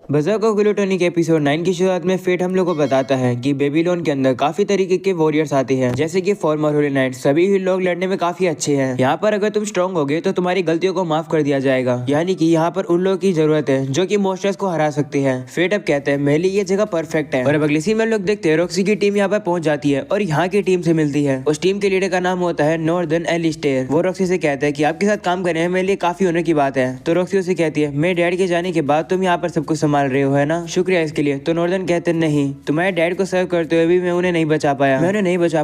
बज़ार्क ग्लूटोनिक episode 9 की शुरुआत में फेट हम लोग को बताता है कि बेबीलोन के अंदर काफी तरीके के वॉरियर्स आते हैं, जैसे कि फॉर्मर होली नाइट। सभी ही लोग लड़ने में काफी अच्छे हैं। यहाँ पर अगर तुम स्ट्रॉन्ग होगे तो तुम्हारी गलतियों को माफ कर दिया जाएगा, यानी कि यहाँ पर उन लोगों की जरूरत है जो कि मोस्टर्स को हरा सकते हैं। फेट अब कहते हैं मेरे लिए ये जगह परफेक्ट है। और अब अगली सीन में लोग देखते हैं रॉक्सी की टीम यहाँ पर पहुंच जाती है और यहाँ की टीम से मिलती है। उस टीम के लीडर का नाम होता है नॉर्दर्न एलिस्टेयर। वो रॉक्सी से कहता है कि आपके साथ काम करने में मेरे लिए काफी ऑनर की बात है। तो रॉक्सी उसे कहती है मेरे डैड के जाने के बाद तुम यहाँ पर सब कुछ संभाल रहे हो, है ना? शुक्रिया इसके लिए। तो नॉर्दर्न कहते हैं नहीं, तुम्हारे डैड को सर्व करते हुए भी मैं उन्हें नहीं बचा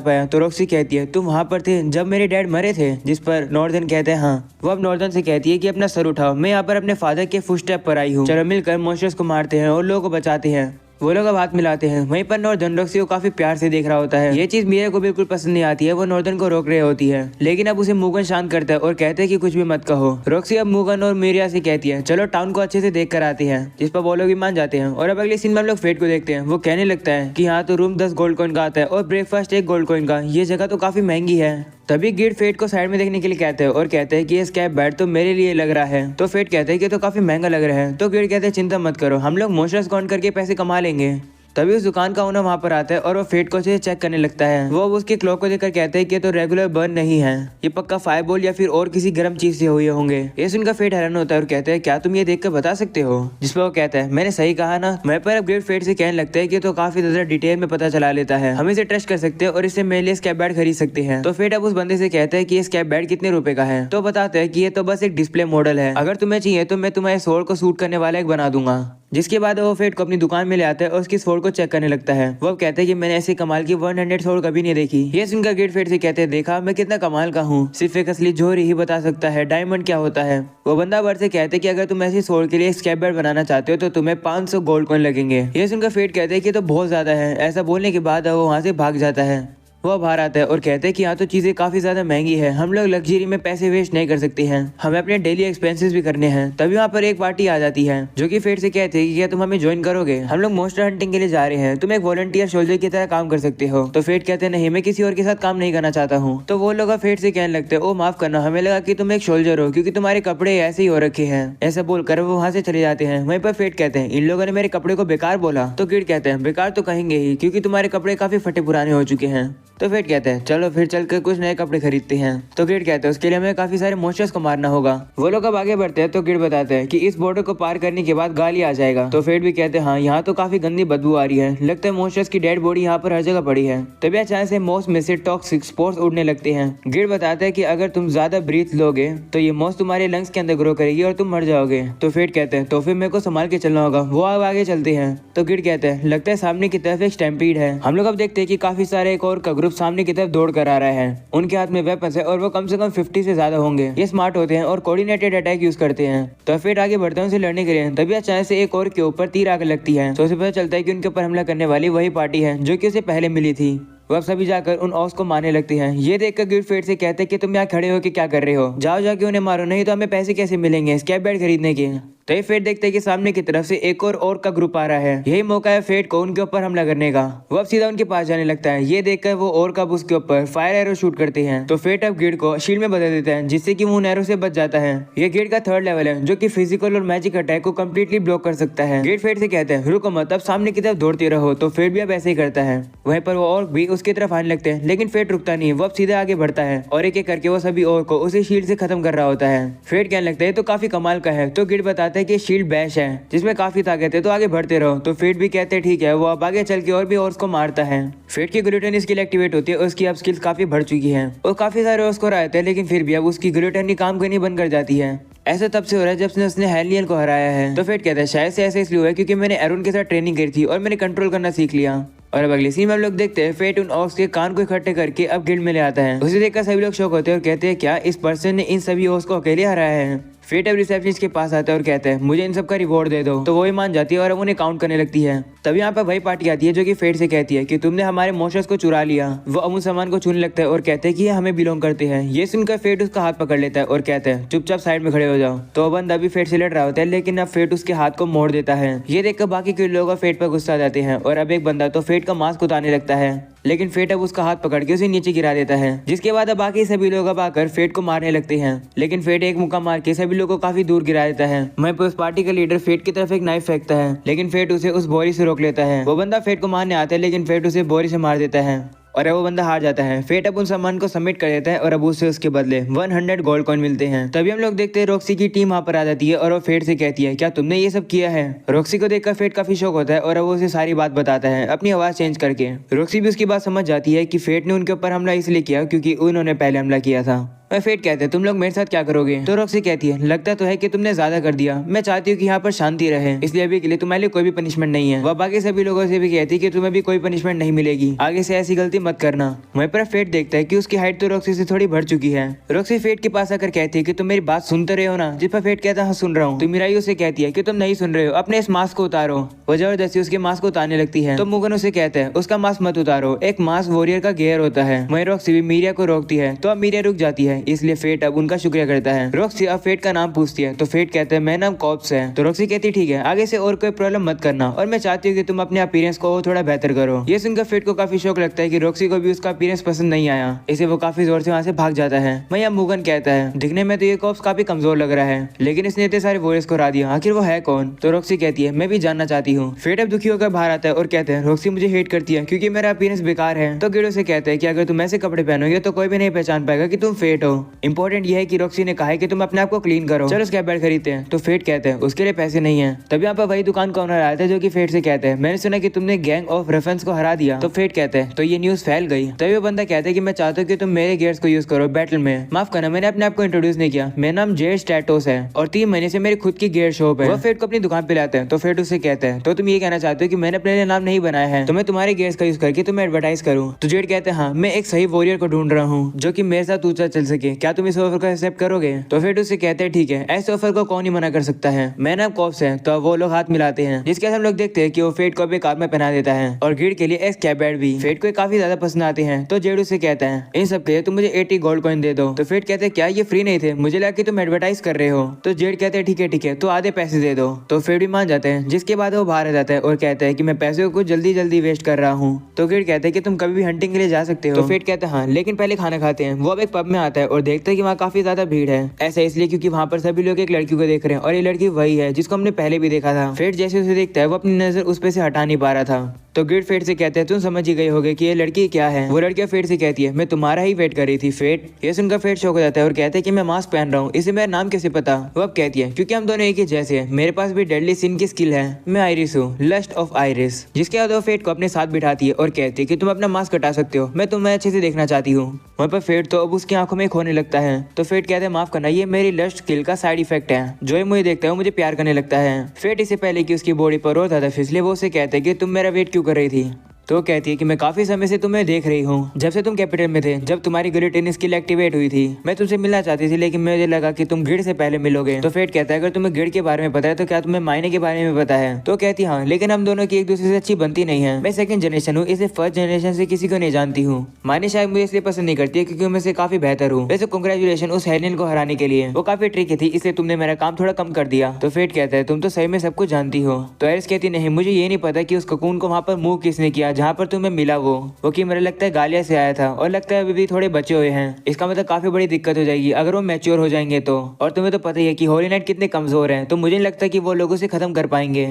पाया। तो रॉक्सी कहती है तुम वहाँ पर थे जब मेरे डैड मरे थे? जिस पर नॉर्दर्न कहते हैं हाँ। वो अब नॉर्दर्न से कहती है कि अपना सर उठाओ, मैं यहाँ पर अपने फादर के फुटस्टेप पर आई हूँ। चलो मिलकर मॉन्स्टर्स को मारते हैं और लोगों को बचाते हैं। वो लोग अब हाथ मिलाते हैं। वहीं पर नॉर्दर्न रॉक्सी को काफी प्यार से देख रहा होता है। ये चीज मीरा को बिल्कुल पसंद नहीं आती है। वो नॉर्दर्न को रोक रही होती है, लेकिन अब उसे मुगन शांत करता है और कहते हैं कि कुछ भी मत कहो। रॉक्सी अब मुगन और मीरा से कहती है चलो टाउन को अच्छे से देख कर आते हैं, जिस पर वो लोग भी मान जाते हैं। और अब अगले सीन में हम लोग फेट को देखते हैं। वो कहने लगता है कि यहाँ तो रूम 10 गोल्ड कॉइन का आता है और ब्रेकफास्ट 1 गोल्ड कॉइन का। ये जगह तो काफी महंगी है। तभी गिड फेट को साइड में देखने के लिए कहते हैं और कहते हैं कि ये स्कैब बेड तो मेरे लिए लग रहा है। तो फेट कहते हैं कि तो काफी महंगा लग रहा है। तो गिड कहते हैं चिंता मत करो, हम लोग मोस्टर्स काउंट करके पैसे कमा लेंगे। तभी उस दुकान का ओनर वहाँ पर आता है और वो फेट को चेक करने लगता है। वो उसके क्लॉक को देखकर कहते हैं कि तो रेगुलर बर्न नहीं है, ये पक्का फायरबॉल या फिर और किसी गर्म चीज से हुए होंगे। ये सुनकर फेट हैरान होता है और कहते हैं क्या तुम ये देखकर बता सकते हो? जिस पर वो कहता है मैंने सही कहा ना। मैं पर अब ग्रेट फेट से कहने लगता है कि तो काफी ज्यादा डिटेल में पता चला लेता है, हम इसे ट्रस्ट कर सकते हैं और इससे मेरे लिए स्कैब बेड खरीद सकते हैं। तो फेट अब उस बंदे से कहता है कि ये स्कैब बेड कितने रुपए का है? तो बताते हैं कि ये तो बस एक डिस्प्ले मॉडल है, अगर तुम्हें चाहिए तो मैं तुम्हारे सोल को सूट करने वाला एक बना दूंगा। जिसके बाद वो फेट को अपनी दुकान में ले आता है और उसकी सोल को चेक करने लगता है। वो कहते हैं कि मैंने ऐसी कमाल की 100 सोल कभी नहीं देखी। ये सुनकर गेट फेट से कहते हैं देखा मैं कितना कमाल का हूँ, सिर्फ एक असली जोहर ही बता सकता है डायमंड क्या होता है। वो बंदा वर्ड से कहते हैं कि अगर तुम ऐसी सोल के लिए स्कैब बेड बनाना चाहते हो तो तुम्हें 500 गोल्ड कॉइन लगेंगे। ये सुनकर फेट कहते हैं कि तो बहुत ज्यादा है। ऐसा बोलने के बाद वो वहाँ से भाग जाता है। वो बाहर आता है और कहते हैं कि यहाँ तो चीजें काफी ज्यादा महंगी है, हम लोग लग्जरी में पैसे वेस्ट नहीं कर सकते हैं, हमें अपने डेली एक्सपेंसेस भी करने हैं। तभी वहाँ पर एक पार्टी आ जाती है जो कि फेट से कहते हैं कि क्या तुम हमें ज्वाइन करोगे? हम लोग मोस्टर हंटिंग के लिए जा रहे हैं, तुम एक वॉलंटियर सोल्जर की तरह काम कर सकते हो। तो फेट कहते हैं नहीं, मैं किसी और के साथ काम नहीं करना चाहता हूँ। तो वो लोग फेट से कहने लगते हैं ओ माफ करना, हमें लगा कि तुम एक सोल्जर हो क्योंकि तुम्हारे कपड़े ऐसे ही हो रखे हैं। ऐसा बोलकर वो वहाँ से चले जाते हैं। वहीं पर फेट कहते हैं इन लोगों ने मेरे कपड़े को बेकार बोला। तो किड कहते हैं बेकार तो कहेंगे ही क्योंकि तुम्हारे कपड़े काफी फटे पुराने हो चुके हैं। तो फेट कहते हैं चलो फिर चलकर कुछ नए कपड़े खरीदते हैं। तो गिड कहते हैं उसके लिए हमें काफी सारे मोस्टर्स को मारना होगा। वो लोग अब आगे बढ़ते हैं तो गिड बताते हैं कि इस बॉर्डर को पार करने के बाद गाली आ जाएगा। तो फेट भी कहते हैं हाँ यहाँ तो काफी गंदी बदबू आ रही है, लगता है मोस्टर्स की डेड बॉडी यहाँ पर हर जगह पड़ी है। तभी अचानक से मॉस में से टॉक्सिक स्पोर्स उड़ने लगते हैं। गिड बताता है कि अगर तुम ज्यादा ब्रीथ लोगे तो ये मॉस तुम्हारे लंग्स के अंदर ग्रो करेगी और तुम मर जाओगे। तो फेट कहते हैं तो फिर मेरे को संभाल के चलना होगा। वो अब आगे चलते हैं तो गिड कहते हैं लगता है सामने की तरफ एक स्टैम्पीड है। हम लोग अब देखते हैं कि काफी सारे एक और का ग्रुप सामने की तरफ दौड़ कर आ रहा है। उनके हाथ में वेपन्स है और वो कम से कम 50 से ज्यादा होंगे। ये स्मार्ट होते हैं और कोऑर्डिनेटेड अटैक यूज करते हैं। तो फेट आगे बढ़ते हैं उनसे लड़ने के लिए। तभी अचानक से एक और के ऊपर तीर आकर लगती है। तो उसे पता चलता है कि उनके ऊपर हमला करने वाली वही पार्टी है जो कि उसे पहले मिली थी। वो अब सभी जाकर उन ऑस को मारने लगते हैं। ये देखकर गिड फेट से कहते हैं कि तुम यहाँ खड़े हो कि क्या कर रहे हो, जाओ जाके उन्हें मारो, नहीं तो हमें पैसे कैसे मिलेंगे स्कैब बेड खरीदने के। तो ये फेट देखते हैं कि सामने की तरफ से एक और का ग्रुप आ रहा है। यही मौका है फेट को उनके ऊपर हमला करने का। वो अब सीधा उनके पास जाने लगता है। ये देखकर वो और कब उसके ऊपर फायर एरो शूट करते हैं। तो फेट अब गिड को शील्ड में बदल देता है जिससे कि वो उन एरो से बच जाता है। ये गिड का 3rd लेवल है जो कि फिजिकल और मैजिक अटैक को कम्प्लीटली ब्लॉक कर सकता है। गिड फेट से कहते हैं रुको मत, अब सामने की तरफ दौड़ते रहो। तो फेट भी अब ऐसे ही करता है। वहीं पर वो और भी उसकी तरफ आने लगते हैं, लेकिन फेट रुकता नहीं। वो अब सीधे आगे बढ़ता है और एक एक करके वो सभी और को उसी शील्ड से खत्म कर रहा होता है। फेट कहने लगता है तो काफी कमाल का है। तो गिड बताता है कि शील्ड बैश है जिसमें काफी ताकत है, तो आगे बढ़ते रहो। तो फेट भी कहते हैं ठीक है। वो अब आगे चल के और भी ऑर्स को मारता है। फेट की ग्लूटनी स्किल एक्टिवेट होती है, उसकी अब स्किल्स काफी बढ़ चुकी है और काफी सारे ऑर्स को हराते हैं, लेकिन फिर भी अब उसकी ग्लूटनी काम करनी बंद कर जाती है। ऐसा तब से हो रहा है जब से उसने हेलियन को हराया है। तो फेट कहता है शायद से ऐसा इसलिए हुआ है क्योंकि मैंने एरोन के साथ ट्रेनिंग करी थी और मैंने कंट्रोल करना सीख लिया। और अब अगले सीन में हम लोग देखते हैं फेट उन ऑक्स के कान को इकट्ठे करके अब गिल्ड में ले आता है। उसे देखकर सभी लोग शॉक होते हैं और कहते हैं क्या इस पर्सन ने इन सभी ऑक्स को अकेले हराया है? फेट अब रिसेप्शनिस्ट के पास आता है और कहता है मुझे इन सब का रिवॉर्ड दे दो। तो वो ही मान जाती है और अब उन्हें काउंट करने लगती है। तब यहाँ पर वही पार्टी आती है जो कि फेट से कहती है कि तुमने हमारे मोस्टर्स को चुरा लिया। वो अमूल सामान को छूने लगता है और कहते हैं कि ये हमें बिलोंग करते हैं। ये सुनकर फेट उसका हाथ पकड़ लेता है और कहता है चुपचाप साइड में खड़े हो जाओ। तो बंदा भी फेट से लड़ रहा होता है, लेकिन अब फेट उसके हाथ को मोड़ देता है। ये देखकर बाकी के लोग फेट पर गुस्सा आ जाते हैं और अब एक बंदा तो फेट का मास्क उतारने लगता है। लेकिन फेट अब उसका हाथ पकड़ के उसे नीचे गिरा देता है, जिसके बाद अब बाकी सभी लोग अब आकर फेट को मारने लगते हैं। लेकिन फेट एक मुक्का मार के सभी लोगों को काफी दूर गिरा देता है। वहीं पर उस पार्टी का लीडर फेट की तरफ एक नाइफ फेंकता है, लेकिन फेट उसे उस बोरी से रोक लेता है। वो बंदा फेट को मारने आता है, लेकिन फेट उसे बोरी से मार देता है और अब वो बंदा हार जाता है। फेट अब उन सामान को सबमिट कर देता है और अब उसे उसके बदले 100 गोल्ड कॉइन मिलते हैं। तभी हम लोग देखते हैं रॉक्सी की टीम वहाँ पर आ जाती है और वो फेट से कहती है, क्या तुमने ये सब किया है? रॉक्सी को देखकर फेट काफी शौक होता है और अब वो उसे सारी बात बताता है अपनी आवाज चेंज करके। रॉक्सी भी उसकी बात समझ जाती है कि फेट ने उनके ऊपर हमला इसलिए किया क्योंकि उन्होंने पहले हमला किया था। और फेट कहते हैं, तुम लोग मेरे साथ क्या करोगे? तो रॉक्सी कहती है, लगता तो है कि तुमने ज्यादा कर दिया। मैं चाहती हूँ कि यहाँ पर शांति रहे, इसलिए अभी के लिए तुम्हारे लिए कोई भी पनिशमेंट नहीं है। वह बाकी सभी लोगों से भी कहती है कि तुम्हें भी कोई पनिशमेंट नहीं मिलेगी, आगे से ऐसी गलती मत करना। वहीं पर फेट देखता है कि उसकी हाइट तो रॉक्सी से थोड़ी बढ़ चुकी है। रॉक्सी फेट के पास आकर कहती है कि तुम मेरी बात सुनते रहे हो ना? जिस पर फेट कहता है, हाँ सुन रहा हूँ। तो मीराई उसे कहती है कि तुम नहीं सुन रहे हो, अपने इस मास्क को उतारो। वो जबरदस्ती उसके मास्क को उतारने लगती है, तो मुगन उसे कहता है, उसका मास्क मत उतारो, एक मास्क वॉरियर का गेयर होता है। वहीं रॉक्सी भी मीरिया को रोकती है, तो अब मीरिया रुक जाती है, इसलिए फेट अब उनका शुक्रिया करता है। रॉक्सी अब फेट का नाम पूछती है, तो फेट कहता है, मेरा नाम कॉप्स है। तो रॉक्सी कहती है, ठीक है, आगे से और कोई प्रॉब्लम मत करना और मैं चाहती हूँ कि तुम अपने अपीयरेंस को थोड़ा बेहतर करो। ये सुनकर फेट को काफी शौक लगता है कि रॉक्सी को भी उसका अपीयरेंस पसंद नहीं आया, इसे वो काफी जोर से वहाँ से भाग जाता है। वहीं अब मुगन कहता है, दिखने में तो ये कॉप्स काफी कमजोर लग रहा है, लेकिन इसने इतने सारे वॉरियर्स को हरा दिया, आखिर वो है कौन? तो रॉक्सी कहती है, मैं भी जानना चाहती हूँ। फेट अब दुखी होकर बाहर आता है और कहते हैं, रॉक्सी मुझे हेट करती है क्योंकि मेरा अपीयरेंस बेकार है। तो गिडो से कहते हैं कि अगर तुम ऐसे कपड़े पहनोगे तो कोई भी नहीं पहचान पाएगा कि तुम फेट हो। इंपॉर्टेंट ये है कि रॉक्सी ने कहा है कि तुम अपने आप को क्लीन करो, चलो स्क्रैप बेड खरीदते हैं। तो फेट कहते हैं, उसके लिए पैसे नहीं है। तब यहाँ पर वही दुकान का ओनर आया था जो कि फेट से कहते हैं, मैंने सुना कि तुमने गैंग ऑफ रेफरेंस को हरा दिया। तो फेट कहते हैं, तो ये न्यूज फैल गई। तभी वो बंदा कहता है कि मैं चाहता हूँ कि तुम मेरे गियर्स को यूज करो बैटल में। माफ करना, मैंने अपने आप को इंट्रोड्यूस नहीं किया, मेरा नाम जेड स्टैटोस है और 3 महीने से मेरी खुद की गियर शॉप है। वो फेट को अपनी दुकान पे लाते हैं, तो फेट उसे कहते हैं, तो तुम ये कहना चाहते हो कि मैंने अपने लिए नाम नहीं बनाया है, तो मैं तुम्हारे गियर्स का यूज करके तुम्हें एडवर्टाइज करूँ? तो जेड कहते हैं, हाँ, मैं एक सही वॉरियर को ढूंढ रहा हूँ जो कि मेरे साथ ऊंचा चल सके, क्या तुम इस ऑफर को एक्सेप्ट करोगे? तो फेट उसे कहते हैं, ठीक है, ऐसे ऑफर को कौन ही मना कर सकता है, मेरा नाम कॉप्स है। तो वो लोग हाथ मिलाते हैं, जिसके हम लोग देखते हैं कि वो फेट को अपने कार में पहना देता है और गिड के लिए एक स्क्रैप भी। फेट को काफी ज्यादा पसंद आते हैं। तो जेड उसे कहता है, इन सब के तुम मुझे 80 गोल्ड कॉइन दे दो। तो फेट कहते हैं, क्या ये फ्री नहीं थे? मुझे लगा कि तुम एडवर्टाइज कर रहे हो। तो जेड कहते हैं, ठीक है, तो आधे पैसे दे दो। तो फेट भी मान जाते हैं, जिसके बाद वो बाहर आ जाता है और कहता है कि मैं पैसे को जल्दी वेस्ट कर रहा हूँ। तो गिड कहते हैं कि तुम कभी भी हंटिंग के लिए जा सकते हो। तो फेट कहते हैं, हाँ, लेकिन पहले खाना खाते हैं। वो अब एक पब में आता है और देखता है कि वहाँ काफी ज्यादा भीड़ है। ऐसा इसलिए क्योंकि वहाँ पर सभी लोग एक लड़की को देख रहे हैं और ये लड़की वही है जिसको हमने पहले भी देखा था। फेट जैसे उसे देखता है, वो अपनी नजर उस पे से हटा नहीं पा रहा था। तो गिड फेट से कहते हैं, तुम समझ ही गए होगे कि ये लड़की क्या है। वो लड़कियां फेट से कहती है, मैं तुम्हारा ही वेट कर रही थी फेट। ये सुनकर फेट शौक हो जाता है और कहते हैं कि मैं मास्क पहन रहा हूँ, इसे मेरा नाम कैसे पता? वो अब कहती है, क्योंकि हम दोनों एक ही जैसे हैं, मेरे पास भी डेडली सीन की स्किल है, मैं आइरिस हूँ, लस्ट ऑफ आइरिस। जिसके बाद वो फेट को अपने साथ बिठाती है और कहती है कि तुम अपना मास्क हटा सकते हो, मैं तुम्हें अच्छे से देखना चाहती हूँ। वहाँ पर फेट तो अब उसकी आंखों में खोने लगता है। तो फेट कहते हैं, माफ करना, ये मेरी लस्ट स्किल का साइड इफेक्ट है। जो ही मुझे देखता है मुझे प्यार करने लगता है। फेट इससे पहले कि उसकी बॉडी पर और ज्यादा फिसले, वो उसे कहते हैं कि तुम मेरा वेट क्यों कर रही थी? तो कहती है कि मैं काफी समय से तुम्हें देख रही हूँ, जब से तुम कैपिटल में थे, जब तुम्हारी गिलिटिन स्किल एक्टिवेट हुई थी। मैं तुमसे मिलना चाहती थी, लेकिन मुझे लगा कि तुम गिड से पहले मिलोगे। तो फेट कहता है, अगर तुम्हें गिड के बारे में पता है तो क्या तुम्हें मायने के बारे में पता है? तो कहती हाँ, लेकिन हम दोनों की एक दूसरे से अच्छी बनती नहीं है। मैं सेकंड जनरेशन हूँ, इसे फर्स्ट जनरेशन से किसी को नहीं जानती हूँ। मायने शायद मुझे इसलिए पसंद नहीं करती है क्योंकि मैं से काफी बेहतर हूँ। वैसे कांग्रेचुलेशन उस हेलेन को हराने के लिए, वो काफी ट्रिकी थी, इसलिए तुमने मेरा काम थोड़ा कम कर दिया। तो फेट कहता है, तुम तो सही में सब कुछ जानती हो। तो आइरिस कहती, नहीं, मुझे ये नहीं पता कि उस ककून को वहाँ पर मूव किसने किया जहाँ पर तुम्हें मिला वो कि मुझे लगता है गालिया से आया था और लगता है अभी भी थोड़े बचे हुए हैं। इसका मतलब काफी बड़ी दिक्कत हो जाएगी अगर वो मैच्योर हो जाएंगे तो। और तुम्हें तो पता ही है कि होली नाइट कितने कमजोर हैं, तो मुझे नहीं लगता कि वो लोगों से खत्म कर पाएंगे।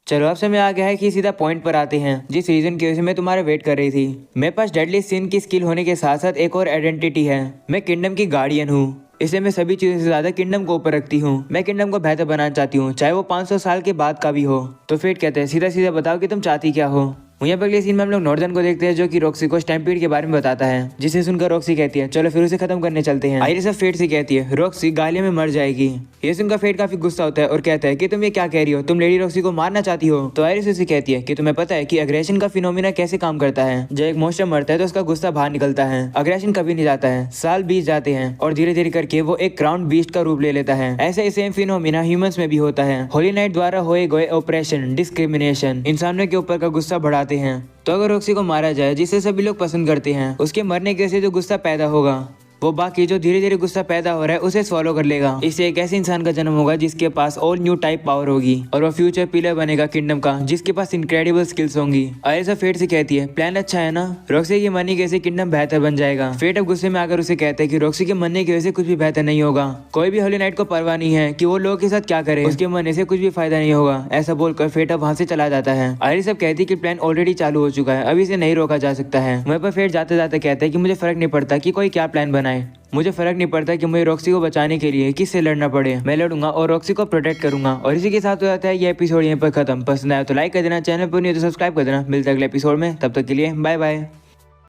चलो अब समय आ गया है कि सीधा पॉइंट पर आते हैं, जिस रीजन की वजह से मैं तुम्हारा वेट कर रही थी। मेरे पास डेडली सिन की स्किल होने के साथ साथ एक और आइडेंटिटी है, मैं किंगडम की गार्डियन हूँ। इसलिए मैं सभी चीजों से ज्यादा किंगडम को ऊपर रखती हूँ। मैं किंगडम को बेहतर बनाना चाहती हूँ, चाहे वो 500 साल के बाद का भी हो। तो फेट कहते हैं, सीधा सीधा बताओ कि तुम चाहती क्या हो। वहीं पर अगले सीन में हम लोग नॉर्दर्न को देखते हैं जो कि रॉक्सी को स्टैम्पीड के बारे में बताता है, जिसे सुनकर रॉक्सी कहती है, चलो फिर उसे खत्म करने चलते हैं। आइरिस अब फेट से कहती है, रॉक्सी गालिया में मर जाएगी। ये सुनकर फेट काफी गुस्सा होता है और कहता है कि तुम ये क्या कह रही हो, तुम लेडी रॉक्सी को मारना चाहती हो। तो आइरिस उसे कहती है कि तुम्हें पता है कि अग्रेशन का फिनोमिना कैसे काम करता है। जब एक मॉन्स्टर मरता है तो उसका गुस्सा बाहर निकलता है, अग्रेशन कभी नहीं जाता है। साल बीत जाते हैं और धीरे धीरे करके वो एक क्राउन बीस्ट का रूप ले लेता है। ऐसे ही सेम फिनोमिना ह्यूमंस में भी होता है। होली नाइट द्वारा होए गए ऑपरेशन डिस्क्रिमिनेशन इंसानों के ऊपर का गुस्सा बढ़ाते हैं। तो अगर रॉक्सी को मारा जाए, जिसे सभी लोग पसंद करते हैं, उसके मरने के से जो गुस्सा पैदा होगा वो बाकी जो धीरे धीरे गुस्सा पैदा हो रहा है उसे सॉल्व कर लेगा। इससे एक ऐसे इंसान का जन्म होगा जिसके पास ऑल न्यू टाइप पावर होगी और वो फ्यूचर पिलर बनेगा किंगडम का, जिसके पास इनक्रेडिबल स्किल्स होंगी। आलिसा फेट से कहती है प्लान अच्छा है ना, रॉक्सी की मरने की वजह से किंगडम बेहतर बन जाएगा। फेट अब गुस्से में आकर उसे कहता है कि रॉक्सी के मरने की वजह से कुछ भी बेहतर नहीं होगा। कोई भी होली नाइट को परवाह नहीं है कि वो लोगों के साथ क्या करे, उसके मरने से कुछ भी फायदा नहीं होगा। ऐसा बोलकर फेट अब वहाँ से चला जाता है। आलिसा कहती है कि प्लान ऑलरेडी चालू हो चुका है, अब इसे नहीं रोका जा सकता है। वहीं पर फेट जाते जाते कहता है कि मुझे फर्क नहीं पड़ता कि कोई क्या प्लान बनाए, मुझे फर्क नहीं पड़ता कि मुझे रॉक्सी को बचाने के लिए किससे लड़ना पड़े, मैं लड़ूंगा और रॉक्सी को प्रोटेक्ट करूंगा। और इसी के साथ हो जाता है ये एपिसोड यहीं पर खत्म। पसंद आया तो लाइक कर देना, चैनल पर नहीं तो सब्सक्राइब कर देना। मिलते हैं अगले एपिसोड में, तब तक के लिए बाय बाय।